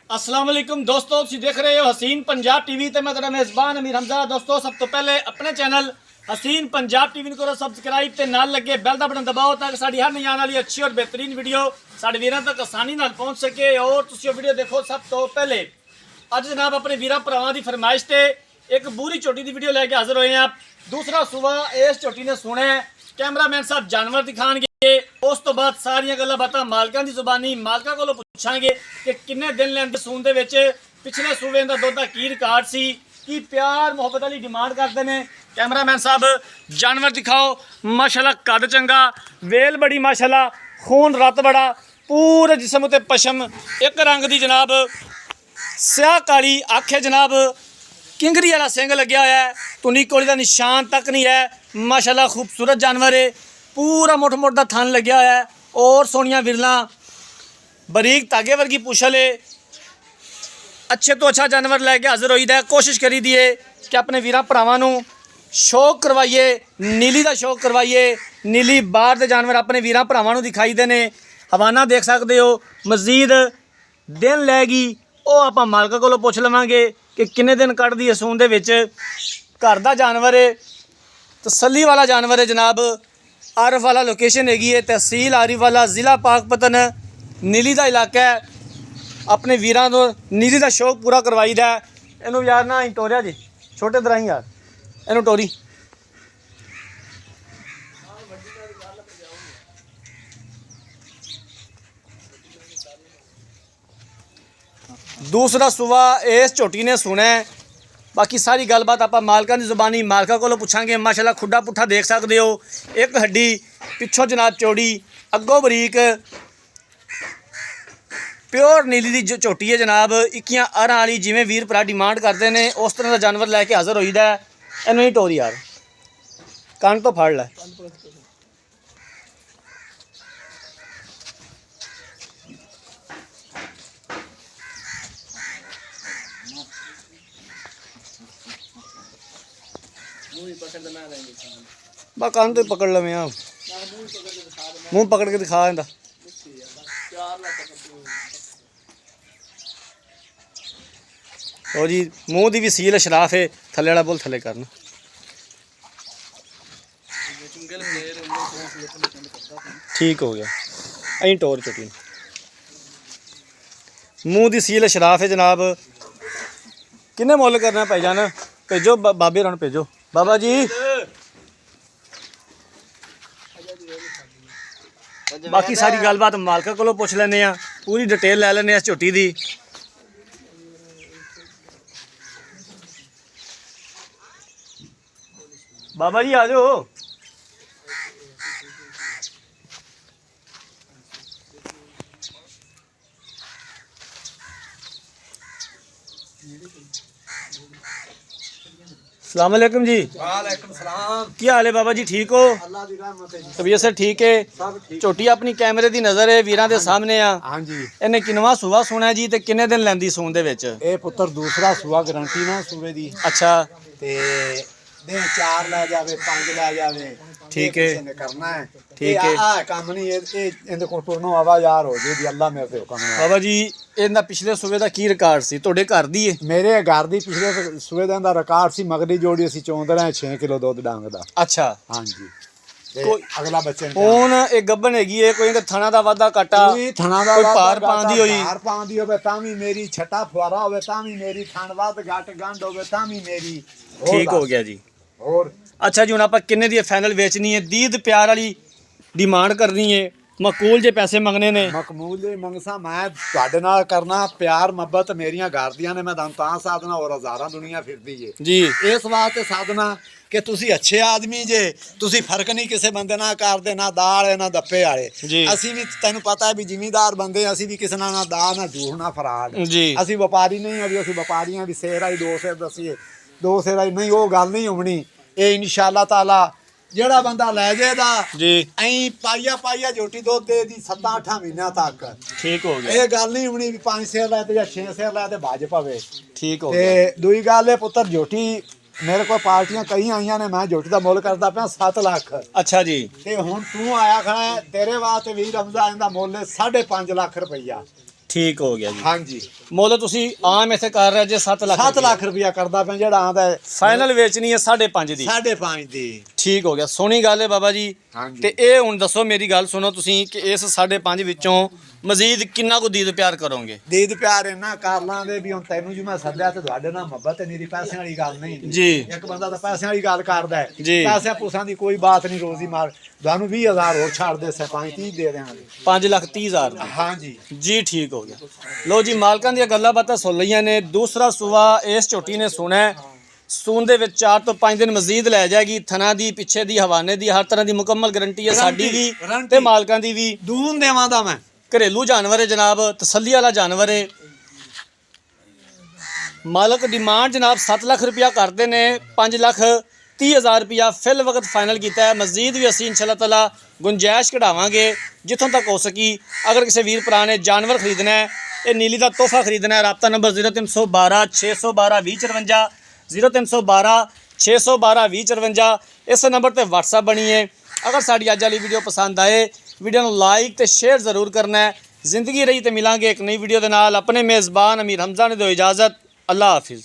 अस्सलाम वालेकुम दोस्तों, तुसीं देख रहे हो हसीन पंजाब टीवी ते मैं तेरा मेज़बान अमीर हमजा। दोस्तों सब तो पहले अपने चैनल हसीन पंजाब टीवी को सबसक्राइब ते नाल लगे बैल का बटन दबाओ ताकि साड़ी हर नई आने वाली अच्छी और बेहतरीन वीडियो साढ़े वीरों तक आसानी नाल पहुँच सके। और तुसीं वीडियो देखो सब तो पहले। अज जनाब अपने वीर भरावां की फरमाइश से एक बूरी झोटी की वीडियो लैके हाजिर होए हैं। दूसरा सुबह इस झोटी ने सुने कैमरामैन साहब जानवर दिखाएंगे, उस तो बाद सारियां गल्लां बातां मालकां दी जुबानी मालकां कोलों पुछांगे कि किन्ने दिन लैंदे सून दे विच पिछले सूबे दा दुध दा की रिकॉर्ड सी, की प्यार मुहब्बत वाली डिमांड करते हैं। कैमरामैन साहब जानवर दिखाओ। माशाल्लाह कद चंगा, वेल बड़ी माशाल्लाह, खून रत बड़ा, पूरे जिसम उत्ते पशम एक रंग दी जनाब स्याह काली अख है जनाब, किंगरी वाला सिंग लग्या होया है, तुनी कोली का निशान तक नहीं है। माशाल्लाह खूबसूरत जानवर है, पूरा मुठ मुठ का थन लग्या होया है और सोनिया विरला बरीक धागे वर्गी पुछल है। अच्छे तो अच्छा जानवर लैके हाजिर होईदा है। कोशिश करी दी है कि अपने वीर भरावां नूं शौक करवाइए, नीली का शौक करवाइए। नीली बाहर के जानवर अपने वीर भरावां नूं दिखाई देने। हवाना देख सकते हो। मजीद दिन लैगी वो आप मालका कोलों पुछ लवांगे कि किन्ने दिन कढ़दी है सून दे विच। घर का जानवर है, तसल्ली वाला जानवर है जनाब। आरिफ वाला लोकेशन हैगी है, तहसील आरिफ वाला, ज़िला पाकपतन, नीली का इलाका है। अपने वीरां को नीली का शौक पूरा करवाईदा है। इनू यार ना टोरिया जी छोटे तरह ही यार इनू टोरी। दूसरा सुबह इस झोटी ने सुने। बाकी सारी गलबात आप मालकां दी जुबानी मालका कोलों पुछांगे। माशाल्लाह खुड्डा पुट्ठा देख सकते हो, एक हड्डी पिछों जनाब चौड़ी, अगों बरीक, प्योर नीली दी झोटी है जनाब। इक्कियां अरां वाली जिवें वीर भरा डिमांड करते हैं उस तरह का जानवर लैके हाजिर होईदा है। इनू ही टोरी यार कान तो फड़ लै। बस कान तो ही पकड़ लवें आप, मुँह पकड़ के दिखा इंदा। तो जी मूँह की भी सील शराफ है, थले वाला बोल थले करना। ठीक हो गया। अं टोर चुकी मूँह की सील शराफ है जनाब। किन्ने मुल करना भाईजान? भेजो बाबे रन भेजो बाबा जी। बाकी सारी गलबात मालका कोलों पुछ लैने आ, पूरी डिटेल लै लैने इस झोटी की। बाबा जी आ जाओ। अस्सलाम वालेकुम जी। वालेकुम सलाम। क्या हाल है बाबा जी? ठीक हो? अल्लाह दी रहमत है जी। तबीयत से ठीक है? सब ठीक। झोटी अपनी कैमरे की नज़र है, वीरां दे सामने आ। हाँ जी। इन्हें किनवा सुबह सुना जी ते किन्ने दिन लैंदी सून दे विच? ए पुत्र दूसरा सुआ गारंटी ना सूबे दी अच्छा ते दिन 4 लै जावे 5 लै जावे। ठीक ये है। किसी ने करना है। ठीक है। आ काम नहीं ये इनदे को टुरनो आवा यार हो जे दी अल्लाह मेरे ते हुक्म है। बाबा जी इनका पिछले सूबे का की रिकॉर्ड सी? तुहाडे घर दी है? मेरे घर दी पिछले सूबे दा रिकॉर्ड सी। मगरी जोड़ी असी चोंद रहे 6 किलो दूध डांग दा। अच्छा। हाँ जी। ते कोई- अगला बच्चे हुण एक गब्बन हैगी है, कोई थना दा वादा काटा, कोई थना दा कोई वादा पार घाटा, पांदी होई। पार पांदी होवे तां भी मेरी, छटा फुआरा होवे तां भी मेरी, खान वाद घाट गंढ होवे तां भी मेरी। ठीक हो गया जी। और अच्छा जी, हुण आपां किन्ने दी फाइनल बेचनी है? दीद प्यार वाली डिमांड करनी है, मकूल जे पैसे मंगने ने? मकमूल दे मंगसा मैं ਤੁਹਾਡੇ ਨਾਲ करना प्यार मुहब्बत मेरियां घर दियां ने। मैं ਤੁਹਾਨੂੰ ਤਾਂ ਸਾਧਨਾ और हज़ारां दुनिया फिरदी है जी। इस वास्ते साधना कि ਤੁਸੀਂ अच्छे आदमी जे, ਤੁਸੀਂ फर्क नहीं किसी बंदे ਨਾਲ ਕਰਦੇ, ਨਾ ਦਾਲ ਨਾ ਦੱਪੇ ਵਾਲੇ। जी। ਅਸੀਂ ਵੀ ਤੈਨੂੰ ਪਤਾ ਹੈ ਵੀ ਜ਼ਿਮੀਂਦਾਰ ਬੰਦੇ, ਅਸੀਂ ਵੀ ਕਿਸੇ ਨਾਲ ਨਾ ਦਾ ਨਾ ਝੂਠ ਨਾ ਫਰਾਡ। जी। ਅਸੀਂ ਵਪਾਰੀ ਨਹੀਂ ਆ ਵੀ ਅਸੀਂ ਵਪਾਰੀਆਂ ਵੀ ਸੇਰਾ ਹੀ ਦੋ ਸਿਰ ਦਸੀਏ, ਦੋ ਸਿਰ ਹੀ ਨਹੀਂ, ਉਹ ਗੱਲ ਨਹੀਂ ਹੋਣੀ। ਇਹ ਇਨਸ਼ਾਅੱਲਾ ਤਾਲਾ ਜਿਹੜਾ ਬੰਦਾ ਲੈ ਜਾਏਦਾ जी। ਐਂ ਪਾਈਆ ਪਾਈਆ ਝੋਟੀ ਦੁੱਧ ਦੇ ਦੀ 7-8 ਮਹੀਨਿਆਂ ਤੱਕ। ठीक हो गया। ਇਹ ਗੱਲ ਨਹੀਂ ਹੋਣੀ ਵੀ 5 ਸਿਰ ਲੈ ਤੇ ਜਾਂ 6 ਸਿਰ ਲੈ ਤੇ ਭੱਜ ਪਵੇ। ठीक हो ਤੇ गया। ਦੂਈ ਗੱਲ ਇਹ ਪੁੱਤਰ ਝੋਟੀ ਮੇਰੇ ਕੋਲ ਪਾਰਟੀਆਂ ਕਈ ਆਈਆਂ ਨੇ, ਮੈਂ ਝੋਟੀ ਦਾ ਮੁੱਲ ਕਰਦਾ ਪਿਆ 7 ਲੱਖ। अच्छा जी। ਤੇ ਹੁਣ ਤੂੰ ਆਇਆ ਖੜਾ, ਤੇਰੇ ਵਾਸਤੇ ਵੀਰ ਰਮਜ਼ਾ ਇਹਦਾ ਮੁੱਲ 5.5 ਲੱਖ ਰੁਪਈਆ। ਠੀਕ ਹੋ ਗਿਆ ਜੀ। ਹਾਂਜੀ ਮੁੱਲ ਤੁਸੀਂ ਆਮ ਇੱਥੇ ਕਰ ਰਹੇ ਜੇ 7 ਲੱਖ 7 ਲੱਖ ਰੁਪਇਆ ਕਰਦਾ ਪਿਆ ਜਿਹੜਾ ਆਂਦਾ ਫਾਈਨਲ ਵੇਚਣੀ ਹੈ 5.5 ਦੀ। 5.5 ਦੀ। ਠੀਕ ਹੋ ਗਿਆ, ਸੋਹਣੀ ਗੱਲ ਹੈ ਬਾਬਾ ਜੀ। ਹਾਂਜੀ। ਤੇ ਇਹ ਹੁਣ ਦੱਸੋ, ਮੇਰੀ ਗੱਲ ਸੁਣੋ ਤੁਸੀਂ ਕਿ ਇਸ 5.5 ਵਿੱਚੋਂ ਮਜ਼ੀਦ ਕਿੰਨਾ ਕੁ ਦੀਦ ਪਿਆਰ ਕਰੋਗੇ? ਦੀਦ ਪਿਆਰ ਇੰਨਾ ਕਰ ਲਾਂਗੇ ਵੀ ਹੁਣ ਤੈਨੂੰ ਜੀ ਮੈਂ ਸੱਦਿਆ ਤੇ ਤੁਹਾਡੇ ਨਾਲ ਮੁਹੱਬਤ ਨਹੀਂ, ਪੈਸਿਆਂ ਵਾਲੀ ਗੱਲ ਨਹੀਂ ਜੀ। ਇੱਕ ਬੰਦਾ ਤਾਂ ਪੈਸਿਆਂ ਵਾਲੀ ਗੱਲ ਕਰਦਾ ਹੈ, ਜੀ। ਪੈਸਿਆਂ ਪੂਸਾਂ ਦੀ ਕੋਈ ਬਾਤ ਨਹੀਂ, ਰੋਜ਼ੀ ਮਾਰ ਤੁਹਾਨੂੰ 20,000 ਹੋਰ ਛੱਡ ਦੇ 5-30 ਦੇ ਦਿਆਂਗੇ। 5,30,000 ਹਾਂਜੀ ਜੀ। ਠੀਕ ਹੋ ਗਿਆ। ਲੋ ਜੀ, ਮਾਲਕਾਂ ਦੀਆਂ ਗੱਲਾਂ ਬਾਤਾਂ ਸੁਣ ਲਈਆਂ ਨੇ। ਦੂਸਰਾ ਸੂਆ ਇਸ ਝੋਟੀ ਨੇ ਸੁਣਾ ਹੈ। ਸੂਣ ਦੇ ਵਿੱਚ 4 ਤੋਂ 5 ਦਿਨ ਮਜ਼ੀਦ ਲੈ ਜਾਏਗੀ। ਥਣਾ ਦੀ, ਪਿੱਛੇ ਦੀ, ਹਵਾਨੇ ਦੀ ਹਰ ਤਰ੍ਹਾਂ ਦੀ ਮੁਕੰਮਲ ਗਰੰਟੀ ਹੈ, ਸਾਡੀ ਵੀ ਤੇ ਮਾਲਕਾਂ ਦੀ ਵੀ। ਦੂਨ ਦੇਵਾਂ ਦਾ ਮੈਂ ਘਰੇਲੂ ਜਾਨਵਰ ਹੈ ਜਨਾਬ, ਤਸੱਲੀ ਵਾਲਾ ਜਾਨਵਰ ਹੈ। ਮਾਲਕ ਡਿਮਾਂਡ ਜਨਾਬ 7 ਲੱਖ ਰੁਪਇਆ ਕਰਦੇ ਨੇ, 5,30,000 ਰੁਪਇਆ ਫਿਲ ਵਕਤ ਫਾਈਨਲ ਕੀਤਾ ਹੈ। ਮਜ਼ੀਦ ਵੀ ਅਸੀਂ ਇੰਸ਼ਾਅੱਲਾ ਤਾਲਾ ਗੁੰਜਾਇਸ਼ ਕਢਾਵਾਂਗੇ ਜਿੱਥੋਂ ਤੱਕ ਹੋ ਸਕੀ। ਅਗਰ ਕਿਸੇ ਵੀਰ ਭਰਾ ਨੇ ਜਾਨਵਰ ਖਰੀਦਣਾ ਹੈ, ਇਹ ਨੀਲੀ ਦਾ ਤੋਹਫਾ ਖਰੀਦਣਾ ਹੈ, ਰਾਬਤਾ ਨੰਬਰ 0312 612 2054 0312 612 2054। ਇਸ ਨੰਬਰ ਤੇ WhatsApp ਬਣੀ ਹੈ। ਅਗਰ ਸਾਡੀ ਅੱਜ ਵਾਲੀ ਵੀਡੀਓ ਪਸੰਦ ਆਏ, ਵੀਡੀਓ ਨੂੰ ਲਾਈਕ ਤੇ ਸ਼ੇਅਰ ਜ਼ਰੂਰ ਕਰਨਾ ਹੈ। ਜ਼ਿੰਦਗੀ ਰਹੀ ਤੇ ਮਿਲਾਂਗੇ ਇੱਕ ਨਈ ਵੀਡੀਓ ਦੇ ਨਾਲ। ਆਪਣੇ ਮੇਜ਼ਬਾਨ ਅਮੀਰ ਹਮਜ਼ਾ ਨੇ ਦਿਓ ਇਜਾਜ਼ਤ। ਅੱਲਾ ਹਾਫਿਜ਼।